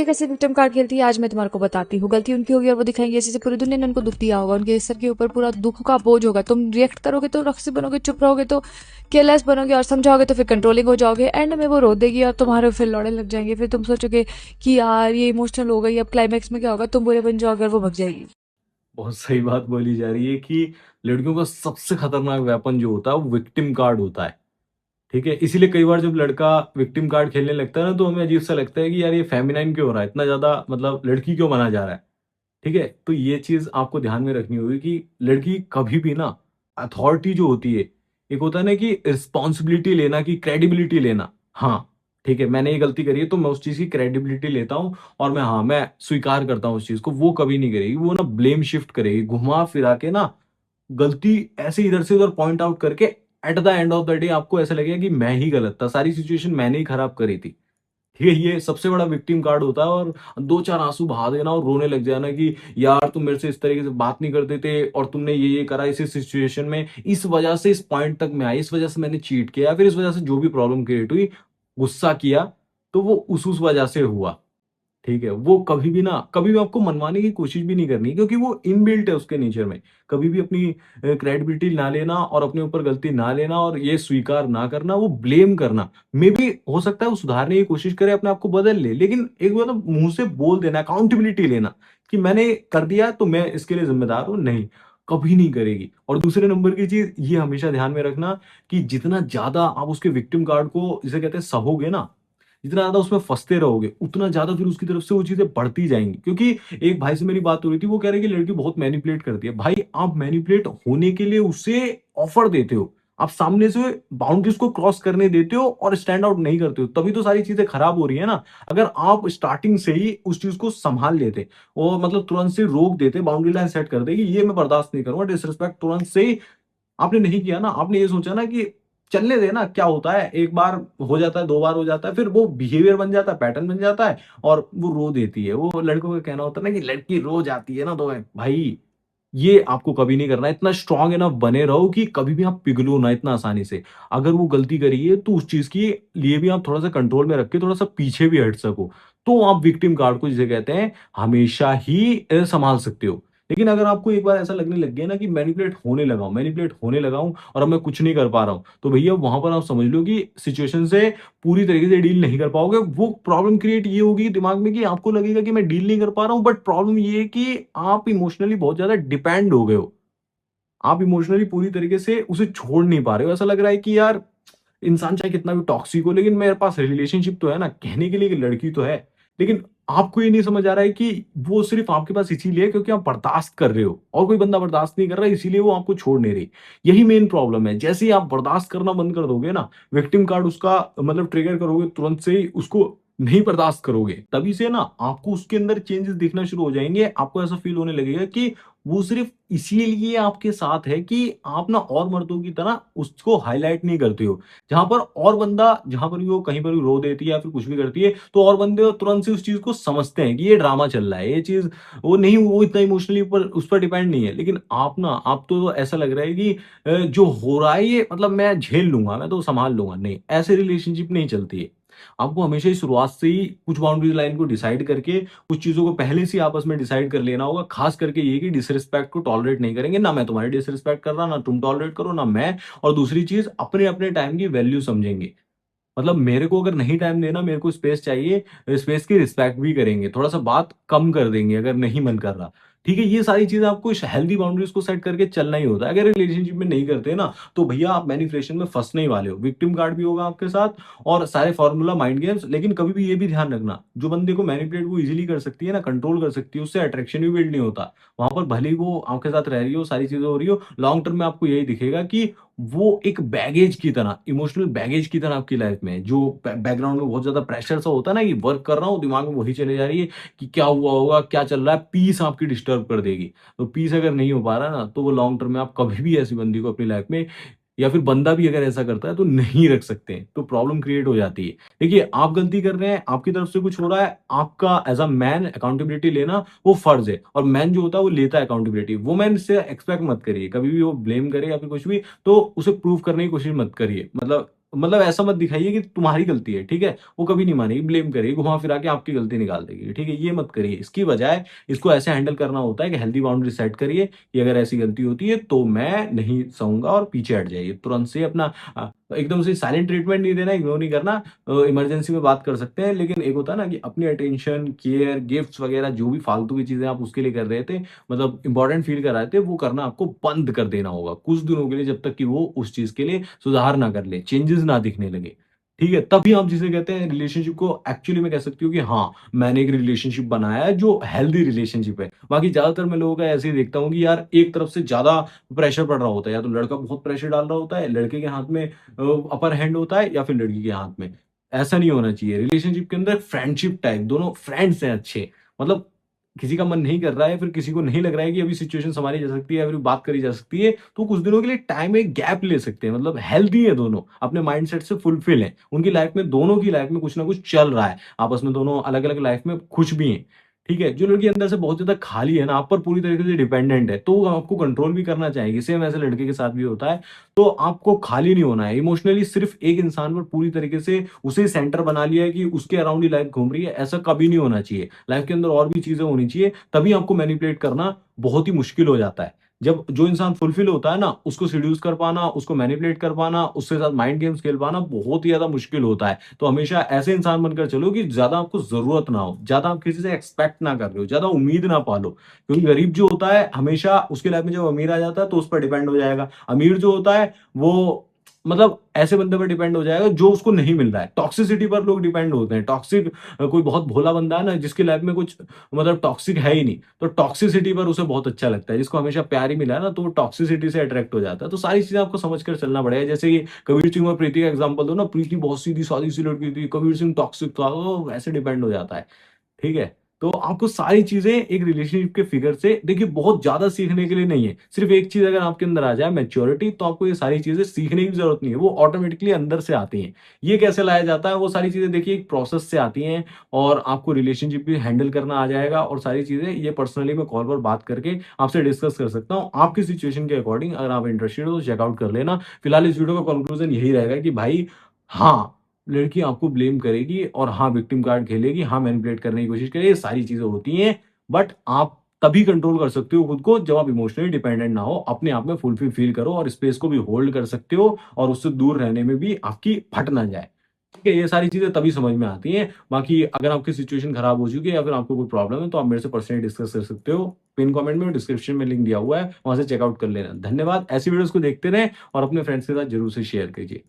ये कैसे victim card खेलती है आज मैं तुम्हारे को बताती हूँ। गलती उनकी होगी और वो दिखाएंगे ऐसे पूरी दुनिया ने उनको दुख दिया होगा, उनके सर के ऊपर पूरा दुख का बोझ होगा। तुम रिएक्ट करोगे तो रक्सी बनोगे, चुप रहोगे तो केयरलेस बनोगे, और समझाओगे तो फिर कंट्रोलिंग हो जाओगे। एंड में वो रो देगी और तुम्हारे फिर लौड़े लग जाएंगे। फिर तुम सोचोगे कि यार ये इमोशनल हो गई, अब क्लाइमैक्स में क्या होगा, तुम बुरे बन जाओगे और वो भग जाएगी। बहुत सही बात बोली जा रही है कि लड़कियों का सबसे खतरनाक वेपन जो होता है वो विक्टिम कार्ड होता है। ठीक है? इसीलिए कई बार जब लड़का विक्टिम कार्ड खेलने लगता है ना तो हमें अजीब सा लगता है कि यार ये फेमिनाइन क्यों हो रहा है? इतना ज़्यादा मतलब लड़की क्यों बना जा रहा है? ठीक है? तो ये चीज़ आपको ध्यान में रखनी होगी कि लड़की कभी भी ना अथॉरिटी जो होती है, एक होता है ना कि रिस्पॉन्सिबिलिटी लेना कि क्रेडिबिलिटी लेना। हाँ, ठीक है, मैंने ये गलती करी है तो मैं उस चीज़ की क्रेडिबिलिटी लेता हूँ और मैं स्वीकार करता हूँ उस चीज़ को, वो कभी नहीं करेगी। वो ना ब्लेम शिफ्ट करेगी, घुमा-फिरा के ना गलती ऐसे इधर से उधर पॉइंट आउट करके at the end of the day आपको ऐसा लगेगा कि मैं ही गलत था, सारी सिचुएशन मैंने ही खराब करी थी। ये सबसे बड़ा विक्टिम कार्ड होता है और 2-4 आँसू बहा देना और रोने लग जाना कि यार तुम मेरे से इस तरीके से बात नहीं करते थे और तुमने ये करा इस सिचुएशन में, इस वजह से इस पॉइंट तक मैं आई, इस वजह से मैंने चीट किया, फिर इस वजह से जो भी प्रॉब्लम क्रिएट हुई, गुस्सा किया, तो वो उस वजह से हुआ। ठीक है? वो कभी भी आपको मनवाने की कोशिश भी नहीं करनी क्योंकि वो इनबिल्ट है उसके नेचर में। कभी भी अपनी क्रेडिबिलिटी ना लेना और अपने ऊपर गलती ना लेना और ये स्वीकार ना करना, वो ब्लेम करना। मेबी हो सकता है वो सुधारने की कोशिश करे, अपने आप को बदल ले, लेकिन एक मतलब मुँह से बोल देना, अकाउंटेबिलिटी लेना कि मैंने कर दिया तो मैं इसके लिए ज़िम्मेदार हूँ, नहीं, कभी नहीं करेगी। और दूसरे नंबर की चीज़ ये हमेशा ध्यान में रखना कि जितना ज़्यादा आप उसके विक्टिम कार्ड को जिसे कहते हैं सहोगे ना, जितना ज़्यादा उसमें फँसते रहोगे, उतना ज़्यादा फिर उसकी तरफ से वो चीज़ें बढ़ती जाएँगी। क्योंकि एक भाई से मेरी बात हो रही थी, वो कह रहे हैं कि लड़की बहुत मैनिपुलेट करती है। भाई, आप मैनिपुलेट होने के लिए उसे ऑफ़र देते हो। आप सामने से बाउंड्रीज़ को क्रॉस करने देते हो और स्टैंड आउट नहीं करते हो, तभी तो सारी चीज़ें खराब हो रही है ना। अगर आप स्टार्टिंग से ही उस चीज़ को सँभाल लेते और मतलब तुरंत से रोक देते, बाउंड्री लाइन सेट कर दे कि ये मैं बर्दाश्त नहीं करूँगा, डिसरिस्पेक्ट तुरंत से ही आपने नहीं किया ना, आपने ये सोचा ना कि चलने देना क्या होता है, एक बार हो जाता है, 2 बार हो जाता है, फिर वो बिहेवियर बन जाता है, पैटर्न बन जाता है और वो रो देती है। वो लड़कों का कहना होता है ना कि लड़की रो जाती है ना तो भाई, ये आपको कभी नहीं करना है। इतना स्ट्रॉन्ग इनफ बने रहो कि कभी भी आप पिघलो ना इतना आसानी से। अगर वो गलती करी है तो उस चीज़ के लिए भी आप थोड़ा-सा कंट्रोल में रख के थोड़ा-सा पीछे भी हट सको। तो आप विक्टिम कार्ड को जिसे कहते हैं हमेशा ही सँभाल सकते हो। लेकिन अगर आपको एक बार ऐसा लगने लग गया ना कि मैनिपुलेट होने लगा हूँ और अब मैं कुछ नहीं कर पा रहा हूँ, तो भैया वहाँ पर आप समझ लो कि सिचुएशन से पूरी तरीके से डील नहीं कर पाओगे। वो प्रॉब्लम क्रिएट ये होगी दिमाग में कि आपको लगेगा कि मैं डील नहीं कर पा रहा हूँ, बट प्रॉब्लम ये है कि आप इमोशनली बहुत ज़्यादा डिपेंड हो गए हो। आप इमोशनली पूरी तरीके से उसे छोड़ नहीं पा रहे हो। ऐसा लग रहा है कि यार इंसान चाहे कितना भी टॉक्सिक हो लेकिन मेरे पास रिलेशनशिप तो है ना, कहने के लिए एक लड़की तो है। लेकिन आपको ये नहीं समझ आ रहा है कि वो सिर्फ़ आपके पास इसीलिए है क्योंकि आप बर्दाश्त कर रहे हो और कोई बंदा बर्दाश्त नहीं कर रहा है इसीलिए वो आपको छोड़ नहीं रही। यही मेन प्रॉब्लम है। जैसे ही आप बर्दाश्त करना बंद कर दोगे ना, विक्टिम कार्ड उसका मतलब ट्रिगर करोगे तुरंत से ही उसको नहीं बर्दाश्त करोगे, तभी से ना आपको उसके अंदर चेंजेस दिखना शुरू हो जाएँगे। आपको ऐसा फ़ील होने लगेगा कि वो सिर्फ़ इसीलिए आपके साथ है कि आप ना और मर्दों की तरह उसको हाइलाइट नहीं करते हो। जहाँ पर भी वो कहीं पर भी रो देती है या फिर कुछ भी करती है, तो और बंदे तुरंत से उस चीज़ को समझते हैं कि ये ड्रामा चल रहा है, ये चीज़ वो इतना इमोशनली ऊपर उस पर डिपेंड नहीं है। लेकिन आप तो ऐसा लग रहा है कि जो हो रहा है ये मतलब मैं झेल लूँगा, मैं तो सँभाल लूँगा। नहीं, ऐसे रिलेशनशिप नहीं चलती है। आपको हमेशा ही शुरुआत से ही कुछ बाउंड्री लाइन को डिसाइड करके, कुछ चीज़ों को पहले से ही आपस में डिसाइड कर लेना होगा। ख़ास करके ये कि डिसरिस्पेक्ट को टॉलरेट नहीं करेंगे, ना मैं तुम्हारी डिसरिस्पेक्ट कर रहा, ना तुम टॉलरेट करो, ना मैं। और दूसरी चीज़ अपने-अपने टाइम की वैल्यू समझेंगे। मतलब मेरे को अगर नहीं टाइम देना, मेरे को स्पेस चाहिए, स्पेस की रिस्पेक्ट भी करेंगे। थोड़ा-सा बात कम कर देंगे अगर नहीं मन कर रहा। ठीक है? ये सारी चीज़ें आपको हेल्दी बाउंड्रीज़ को सेट करके चलना ही होता है। अगर रिलेशनशिप में नहीं करते ना, तो भैया आप मैनिपुलेशन में फँसने ही वाले हो। विक्टिम कार्ड भी होगा आपके साथ और सारे फॉर्मूला माइंड गेम्स। लेकिन कभी भी ये भी ध्यान रखना, जो बंदे को मैनिपुलेट वो ईज़िली कर सकती है ना, कंट्रोल कर सकती है, उससे अट्रैक्शन भी बिल्ड नहीं होता। वहाँ पर भले ही वो आपके साथ रह रही हो, सारी चीज़ें हो रही हो, लॉन्ग टर्म में आपको यही दिखेगा कि वो एक बैगेज की तरह, इमोशनल बैगेज की तरह आपकी लाइफ में है, जो बैकग्राउंड में बहुत ज़्यादा प्रेशर सा होता है ना कि वर्क कर रहा हूँ, दिमाग में वही चली जा रही है कि क्या हुआ होगा, क्या चल रहा है, पीस आपकी डिस्टर्ब कर देगी। तो पीस अगर नहीं हो पा रहा ना, तो वो लॉन्ग टर्म में आप कभी भी ऐसी बंदी को अपनी लाइफ में या फिर बंदा भी अगर ऐसा करता है तो नहीं रख सकते हैं, तो प्रॉब्लम क्रिएट हो जाती है। देखिए, आप गलती कर रहे हैं, आपकी तरफ से कुछ हो रहा है, आपका एज़ अ मैन अकाउंटेबिलिटी लेना वो फर्ज़ है और मैन जो होता है वो लेता है अकाउंटेबिलिटी। वुमेन से एक्सपेक्ट मत करिए, कभी भी वो ब्लेम करे या फिर कुछ भी, तो उसे प्रूव करने की कोशिश मत करिए। मतलब मतलब ऐसा मत दिखाइए कि तुम्हारी गलती है, ठीक है? वो कभी नहीं मानेगी, ब्लेम करेगी, घुमा फिरा के आपकी गलती निकाल देगी, ठीक है? ये मत करिए। इसकी बजाय इसको ऐसे हैंडल करना होता है कि हेल्दी बाउंड्री सेट करिए कि अगर ऐसी गलती होती है तो मैं नहीं सहूँगा और पीछे हट जाइए। तुरंत से अपना एकदम से साइलेंट ट्रीटमेंट नहीं देना, इग्नोर नहीं करना। इमरजेंसी में बात कर सकते हैं, लेकिन एक होता है ना कि अपनी अटेंशन, केयर, गिफ्ट्स वगैरह जो भी फालतू की चीज़ें आप उसके लिए कर रहे थे, मतलब इम्पोर्टेंट फील कर रहे थे, वो करना आपको बंद कर देना होगा कुछ दिनों के लिए, जब तक कि वो उस चीज़ के लिए सुधार ना कर ले, चेंजेस ना दिखने लगे। ठीक है? तभी आप जिसे कहते हैं रिलेशनशिप को एक्चुअली मैं कह सकती हूँ कि हाँ, मैंने एक रिलेशनशिप बनाया है जो हेल्दी रिलेशनशिप है। बाकी ज़्यादातर मैं लोगों का ऐसे ही देखता हूँ कि यार एक तरफ से ज़्यादा प्रेशर पड़ रहा होता है, या तो लड़का बहुत प्रेशर डाल रहा होता है, लड़के के हाथ में अपर हैंड होता है या फिर लड़की के हाथ में। ऐसा नहीं होना चाहिए। रिलेशनशिप के अंदर फ्रेंडशिप टाइप दोनों फ्रेंड्स हैं अच्छे। मतलब किसी का मन नहीं कर रहा है, फिर किसी को नहीं लग रहा है कि अभी सिचुएशन सँभाली जा सकती है, अभी बात करी जा सकती है, तो कुछ दिनों के लिए टाइम एक गैप ले सकते हैं। मतलब हेल्दी है दोनों, अपने माइंडसेट से फुलफिल हैं। उनकी लाइफ में, दोनों की लाइफ में कुछ ना कुछ चल रहा है। आपस में दोनों अलग-अलग लाइफ में खुश भी हैं। ठीक है? जो लड़की अंदर से बहुत ज़्यादा खाली है ना, आप पर पूरी तरीके से डिपेंडेंट है, तो वो आपको कंट्रोल भी करना चाहेगी। सेम ऐसे लड़के के साथ भी होता है। तो आपको खाली नहीं होना है। इमोशनली सिर्फ़ एक इंसान पर पूरी तरीके से उसे सेंटर बना लिया है कि उसके अराउंड ही लाइफ़ घूम रही है, ऐसा कभी नहीं होना चाहिए। लाइफ़ के अंदर और भी चीज़ें होनी चाहिए, तभी आपको मैनिपुलेट करना बहुत ही मुश्किल हो जाता है। जब जो इंसान फुलफिल होता है ना, उसको सेड्यूस कर पाना, उसको मैनिपुलेट कर पाना, उसके साथ माइंड गेम्स खेल पाना बहुत ही ज़्यादा मुश्किल होता है। तो हमेशा ऐसे इंसान बनकर चलो कि ज़्यादा आपको ज़रूरत ना हो, ज़्यादा आप किसी से एक्सपेक्ट ना कर रहे हो, ज़्यादा उम्मीद ना पालो। क्योंकि गरीब जो होता है हमेशा उसकी लाइफ़ में जब अमीर आ जाता है तो उस पर डिपेंड हो जाएगा। अमीर जो होता है वो मतलब ऐसे बंदे पर डिपेंड हो जाएगा जो उसको नहीं मिल रहा है। टॉक्सिसिटी पर लोग डिपेंड होते हैं। टॉक्सिक कोई बहुत भोला बंदा है ना, जिसकी लाइफ़ में कुछ मतलब टॉक्सिक है ही नहीं, तो टॉक्सिसिटी पर उसे बहुत अच्छा लगता है। जिसको हमेशा प्यार ही मिला है ना, तो वो टॉक्सिसिटी से अट्रैक्ट हो जाता है। तो सारी चीज़ें आपको समझ कर चलना पड़ेगा। जैसे कि कबीर सिंह और प्रीति का एग्ज़ाम्पल दो ना, प्रीति बहुत सीधी-सादी सी लड़की थी, कबीर सिंह टॉक्सिक था, तो वैसे डिपेंड हो जाता है। ठीक है? तो आपको सारी चीज़ें एक रिलेशनशिप के फिगर से देखिए बहुत ज़्यादा सीखने के लिए नहीं है। सिर्फ़ एक चीज़ अगर आपके अंदर आ जाए मैच्योरिटी, तो आपको ये सारी चीज़ें सीखने की ज़रूरत नहीं है, वो ऑटोमैटिकली अंदर से आती हैं। ये कैसे लाया जाता है, वो सारी चीज़ें देखिए एक प्रोसेस से आती हैं, और आपको रिलेशनशिप भी हैंडल करना आ जाएगा, और सारी चीज़ें ये पर्सनली मैं कॉल पर बात करके आपसे डिस्कस कर सकता हूँ। आपकी सिचुएशन के अकॉर्डिंग अगर आप इंटरेस्टेड हो तो चेकआउट कर लेना। फिलहाल इस वीडियो का कंक्लूज़न यही रहेगा कि भाई हाँ, लड़की आपको ब्लेम करेगी और हाँ, विक्टिम कार्ड खेलेगी, हाँ, मैनिपुलेट करने की कोशिश करेगी, ये सारी चीज़ें होती हैं। बट आप तभी कंट्रोल कर सकते हो खुद को जब आप इमोशनली डिपेंडेंट ना हो, अपने आप में फुलफिल फील करो और स्पेस को भी होल्ड कर सकते हो, और उससे दूर रहने में भी आपकी फट ना जाए। ठीक है? ये सारी चीज़ें तभी समझ में आती हैं। बाकी अगर आपकी सिचुएशन खराब हो चुकी है या फिर आपको कोई प्रॉब्लम है, तो आप मेरे से पर्सनली डिस्कस कर सकते हो। पिन कमेंट में और डिस्क्रिप्शन में लिंक दिया हुआ है, वहाँ से चेकआउट कर लेना। धन्यवाद। ऐसी वीडियोज़ को देखते रहें और अपने फ्रेंड्स के साथ ज़रूर से शेयर कीजिए।